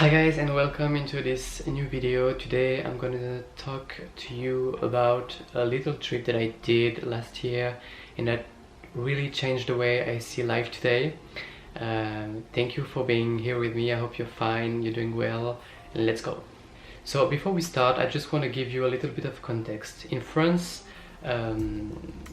Hi guys, and welcome into this new video. Today I'm gonna talk to you about a little trip that I did last year and that really changed the way I see life today. Thank you for being here with me. I hope you're fine, you're doing well, and let's go. So before we start, I just want to give you a little bit of context. In France,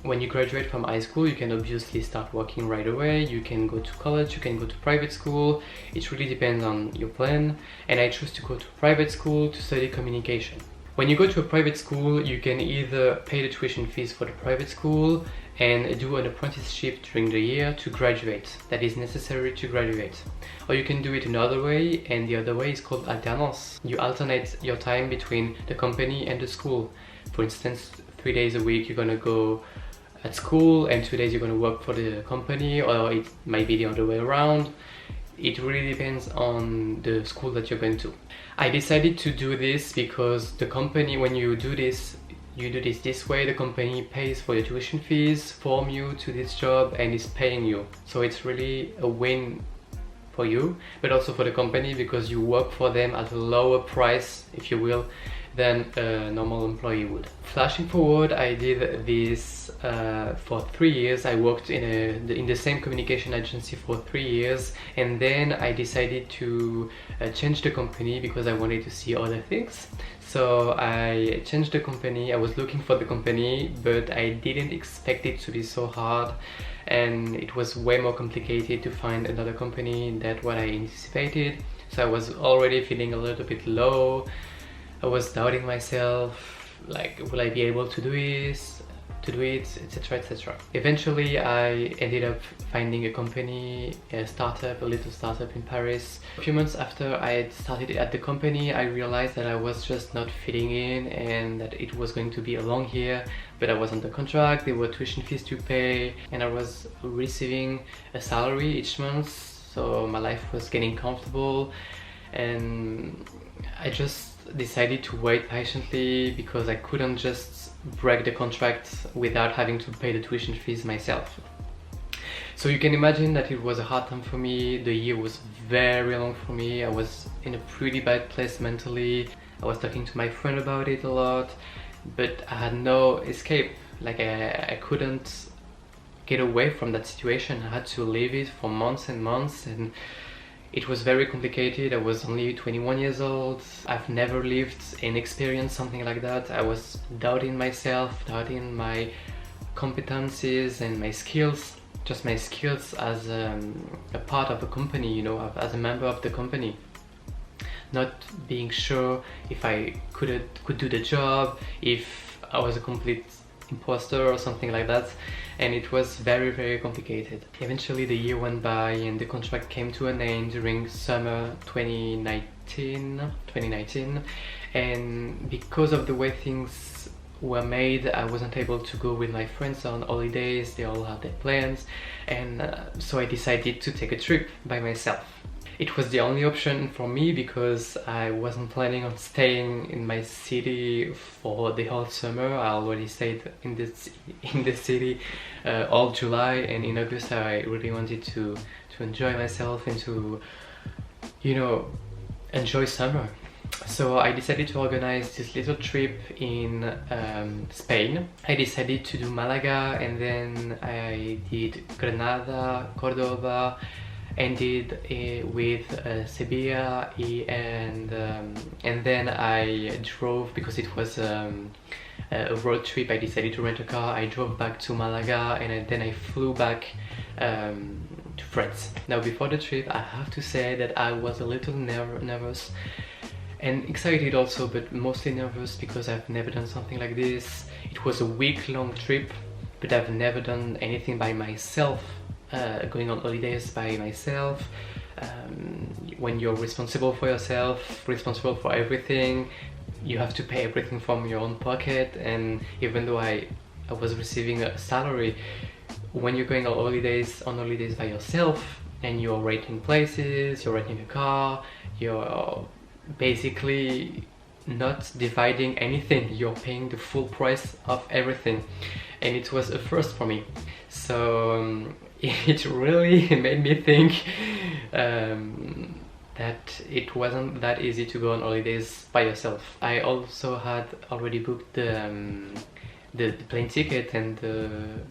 when you graduate from high school, you can obviously start working right away. You can go to college, you can go to private school. It really depends on your plan, and I chose to go to private school to study communication. When you go to a private school, you can either pay the tuition fees for the private school and do an apprenticeship during the year to graduate. That is necessary to graduate. Or you can do it another way, and the other way is called alternance. You alternate your time between the company and the school. For instance, 3 days a week you're gonna go at school and 2 days you're gonna work for the company, or it might be the other way around. It really depends on the school that you're going to. I decided to do this because the company, when you do this this way, the company pays for your tuition fees, form you to this job, and is paying you. So it's really a win for you, but also for the company, because you work for them at a lower price, if you will, than a normal employee would. Flashing forward, I did this for 3 years. I worked in the same communication agency for 3 years, and then I decided to change the company because I wanted to see other things. So I changed the company. I was looking for the company, but I didn't expect it to be so hard, and it was way more complicated to find another company than what I anticipated. So I was already feeling a little bit low. I was doubting myself, like, will I be able to do it, etc, etc. Eventually I ended up finding a company, a little startup in Paris. A few months after I had started at the company, I realized that I was just not fitting in and that it was going to be a long year, but I was under contract, there were tuition fees to pay, and I was receiving a salary each month, so my life was getting comfortable, and I just decided to wait patiently because I couldn't just break the contract without having to pay the tuition fees myself. So you can imagine that it was a hard time for me. The year was very long for me. I was in a pretty bad place mentally. I was talking to my friend about it a lot, but I had no escape. Like I couldn't get away from that situation. I had to live it for months and months, and it was very complicated. I was only 21 years old. I've never lived and experienced something like that. I was doubting myself, doubting my competencies and my skills, just my skills as a part of a company, you know, as a member of the company. Not being sure if I could do the job, if I was a complete imposter or something like that, and it was very, very complicated. Eventually the year went by and the contract came to an end during summer 2019, and because of the way things were made, I wasn't able to go with my friends on holidays. They all had their plans, and so I decided to take a trip by myself. It was the only option for me because I wasn't planning on staying in my city for the whole summer. I already stayed in the city all July, and in August I really wanted to enjoy myself and to, you know, enjoy summer. So I decided to organize this little trip in Spain. I decided to do Malaga, and then I did Granada, Cordoba, ended with Sevilla, and then I drove, because it was a road trip. I decided to rent a car. I drove back to Malaga, and then I flew back to France. Now, before the trip, I have to say that I was a little nervous and excited also, but mostly nervous because I've never done something like this. It was a week-long trip, but I've never done anything by myself. Going on holidays by myself. When you're responsible for yourself, responsible for everything, you have to pay everything from your own pocket. And even though I was receiving a salary, when you're going on holidays by yourself and you're renting places, you're renting a car, you're basically not dividing anything. You're paying the full price of everything, and it was a first for me. So it really made me think that it wasn't that easy to go on holidays by yourself. I also had already booked the plane ticket and the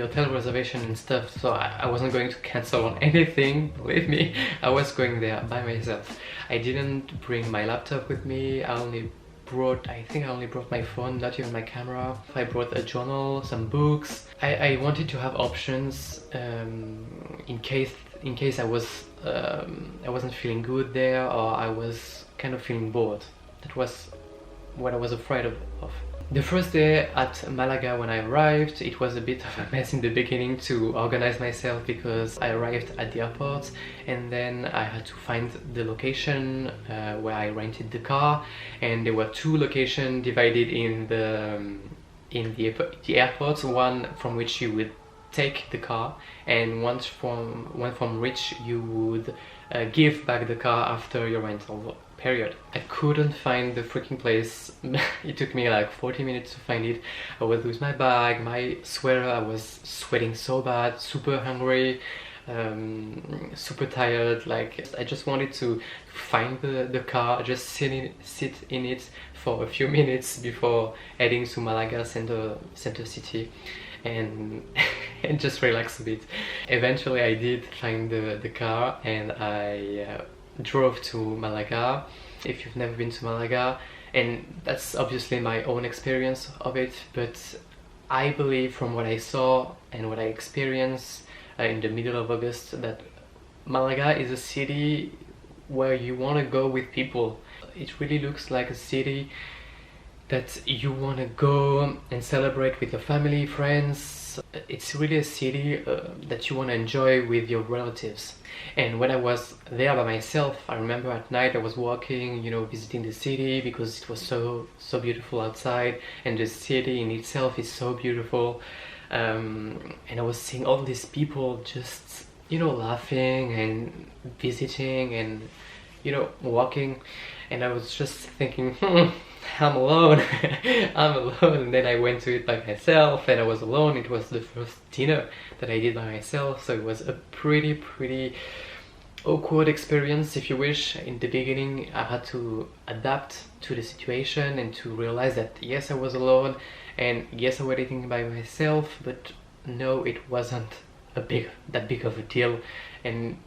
hotel reservation and stuff, so I wasn't going to cancel on anything, believe me. I was going there by myself. I didn't bring my laptop with me. I think I only brought my phone, not even my camera. I brought a journal, some books. I wanted to have options in case I wasn't feeling good there, or I was kind of feeling bored. That was what I was afraid of. The first day at Malaga, when I arrived, it was a bit of a mess in the beginning to organize myself, because I arrived at the airport and then I had to find the location where I rented the car, and there were two locations divided in the airport, one from which you would take the car and one from which you would give back the car after your rental period. I couldn't find the freaking place. It took me like 40 minutes to find it. I was with my bag, my sweater. I was sweating so bad, super hungry, super tired. Like, I just wanted to find the car, just sit in it for a few minutes before heading to Malaga center city, and and just relax a bit. Eventually I did find the car, and I drove to Malaga. If you've never been to Malaga, and that's obviously my own experience of it, but I believe from what I saw and what I experienced in the middle of August, that Malaga is a city where you want to go with people. It really looks like a city that you want to go and celebrate with your family, friends. It's really a city that you want to enjoy with your relatives. And when I was there by myself, I remember at night I was walking, visiting the city, because it was so beautiful outside, and the city in itself is so beautiful. And I was seeing all these people just, laughing and visiting and, walking. And I was just thinking, I'm alone. I'm alone. And then I went to it by myself, and I was alone. It was the first dinner that I did by myself, so it was a pretty awkward experience, if you wish. In the beginning I had to adapt to the situation and to realize that yes, I was alone, and yes, I was eating by myself, but no, it wasn't that big of a deal, and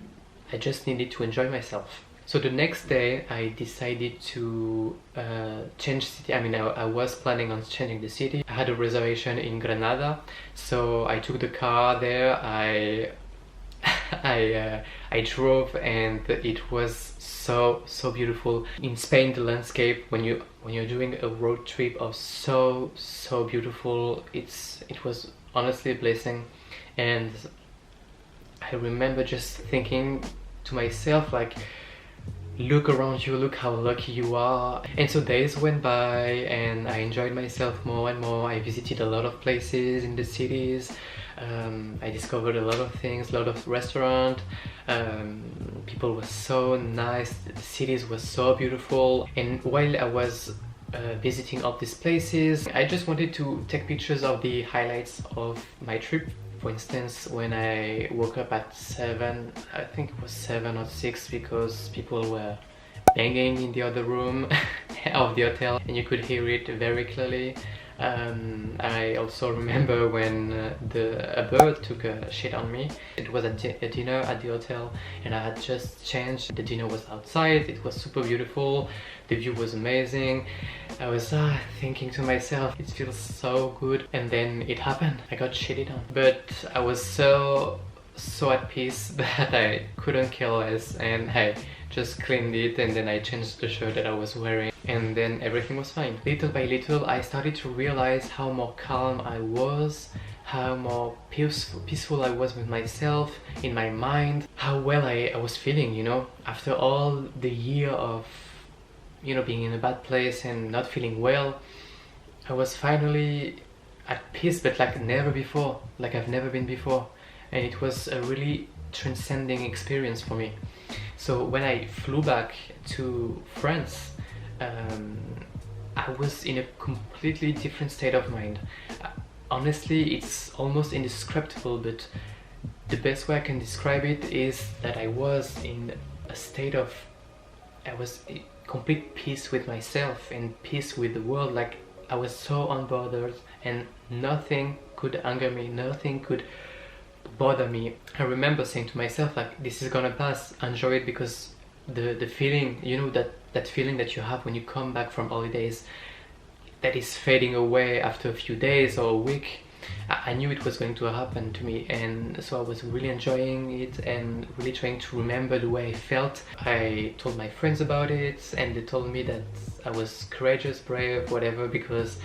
I just needed to enjoy myself. So the next day I decided to change city. I was planning on changing the city. I had a reservation in Granada, so I took the car there. I drove, and it was so beautiful. In Spain, the landscape when you're doing a road trip are so beautiful. It was honestly a blessing, and I remember just thinking to myself, like, look around you, look how lucky you are. And so days went by, and I enjoyed myself more and more. I visited a lot of places in the cities. I discovered a lot of things, a lot of restaurants. People were so nice, the cities were so beautiful. And while I was visiting all these places, I just wanted to take pictures of the highlights of my trip. For instance, when I woke up at 7, I think it was 7 or 6, because people were banging in the other room of the hotel, and you could hear it very clearly. I also remember when a bird took a shit on me. It was a dinner at the hotel, and I had just changed. The dinner was outside, it was super beautiful, the view was amazing. I was thinking to myself, it feels so good, and then it happened. I got shitted on. But I was so at peace that I couldn't care less, and I just cleaned it, and then I changed the shirt that I was wearing, and then everything was fine. Little by little I started to realize how more calm I was, how more peaceful I was with myself, in my mind, how well I was feeling, after all the year of being in a bad place and not feeling well. I was finally at peace, but like never before, like I've never been before, and it was a really transcending experience for me. So when I flew back to France, I was in a completely different state of mind. Honestly, it's almost indescribable, but The best way I can describe it is that I was in a state of, I was in complete peace with myself and peace with the world. Like I was so unbothered and nothing could anger me, nothing could bother me. I remember saying to myself, like, this is gonna pass, enjoy it, because the feeling, you know, that feeling that you have when you come back from holidays, that is fading away after a few days or a week. I knew it was going to happen to me, and so I was really enjoying it and really trying to remember the way I felt. I told my friends about it and they told me that I was courageous, brave, whatever, because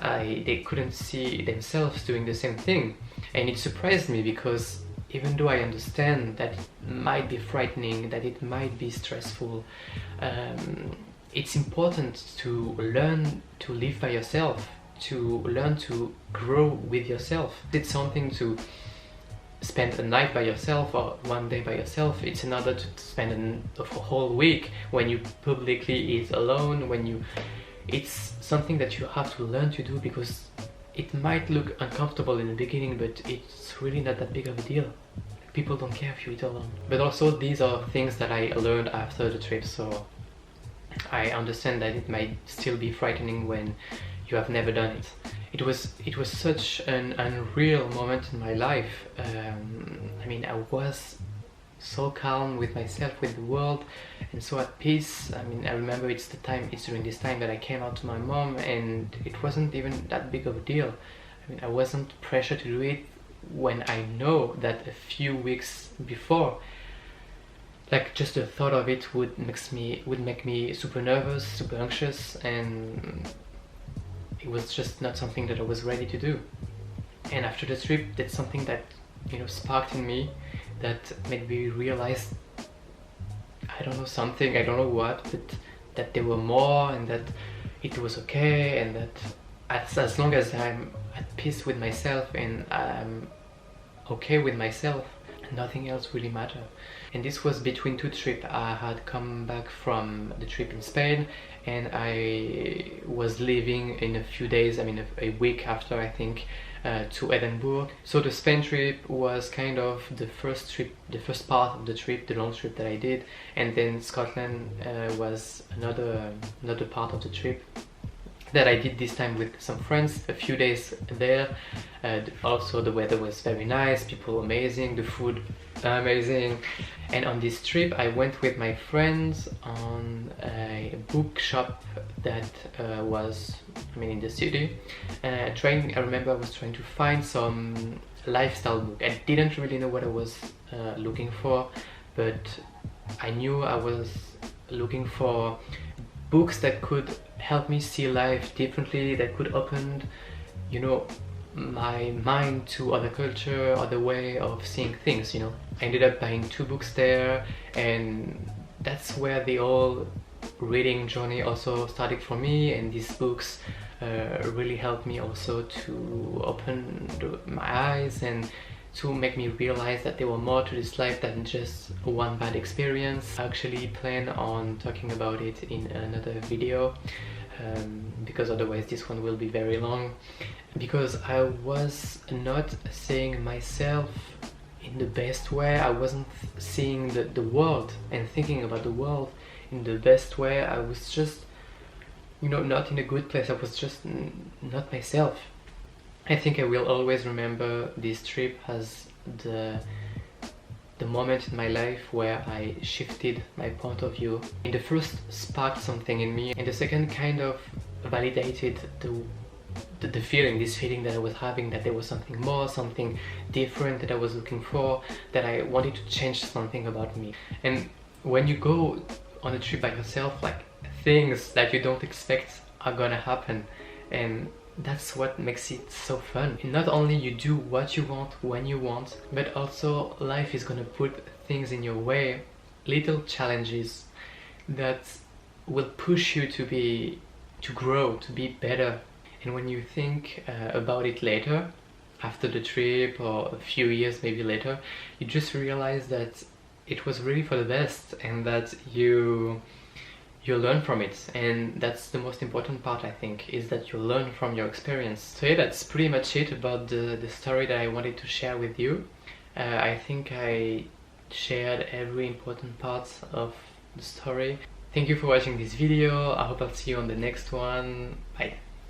they couldn't see themselves doing the same thing. And it surprised me, because even though I understand that it might be frightening, that it might be stressful, it's important to learn to live by yourself, to learn to grow with yourself. It's something to spend a night by yourself or one day by yourself. It's another to spend a whole week when you publicly eat alone, it's something that you have to learn to do, because it might look uncomfortable in the beginning, but it's really not that big of a deal. People don't care if you eat alone. But also these are things that I learned after the trip, so I understand that it might still be frightening when you have never done it. It was such an unreal moment in my life. I mean, I was so calm with myself, with the world, and so at peace. I mean, I remember it's during this time that I came out to my mom, and it wasn't even that big of a deal. I mean, I wasn't pressured to do it when I know that a few weeks before, like, just the thought of it would make me super nervous, super anxious, and it was just not something that I was ready to do. And after the trip, that's something that, you know, sparked in me, that made me realize, I don't know, something, I don't know what, but that there were more, and that it was okay, and that as long as I'm at peace with myself and I'm okay with myself, nothing else really matters. And this was between two trips. I had come back from the trip in Spain, and I was leaving in a few days, I mean a week after, I think, to Edinburgh. So the Spain trip was kind of the first part of the trip, the long trip that I did, and then Scotland was another part of the trip that I did this time with some friends, a few days there. Also the weather was very nice, people amazing, the food amazing. And on this trip I went with my friends on a bookshop that was, I mean, in the city. I remember I was trying to find some lifestyle book. I didn't really know what I was looking for, but I knew I was looking for books that could help me see life differently, that could open, you know, my mind to other culture, other way of seeing things, you know. I ended up buying 2 books there, and that's where the whole reading journey also started for me. And these books really helped me also to open my eyes and to make me realize that there were more to this life than just one bad experience. I actually plan on talking about it in another video, because otherwise this one will be very long. Because I was not seeing myself in the best way. I wasn't seeing the world and thinking about the world in the best way. I was just, you know, not in a good place. I was just not myself. I think I will always remember this trip as the moment in my life where I shifted my point of view. And the first sparked something in me, and the second kind of validated the feeling, this feeling that I was having, that there was something more, something different that I was looking for, that I wanted to change something about me. And when you go on a trip by yourself, like, things that you don't expect are gonna happen, and that's what makes it so fun. And not only you do what you want when you want, but also life is gonna put things in your way, little challenges that will push you to grow, to be better. And when you think about it later, after the trip or a few years maybe later, you just realize that it was really for the best, and that you learn from it. And that's the most important part, I think, is that you learn from your experience. So yeah, that's pretty much it about the story that I wanted to share with you. I think I shared every important part of the story. Thank you for watching this video. I hope I'll see you on the next one. Bye.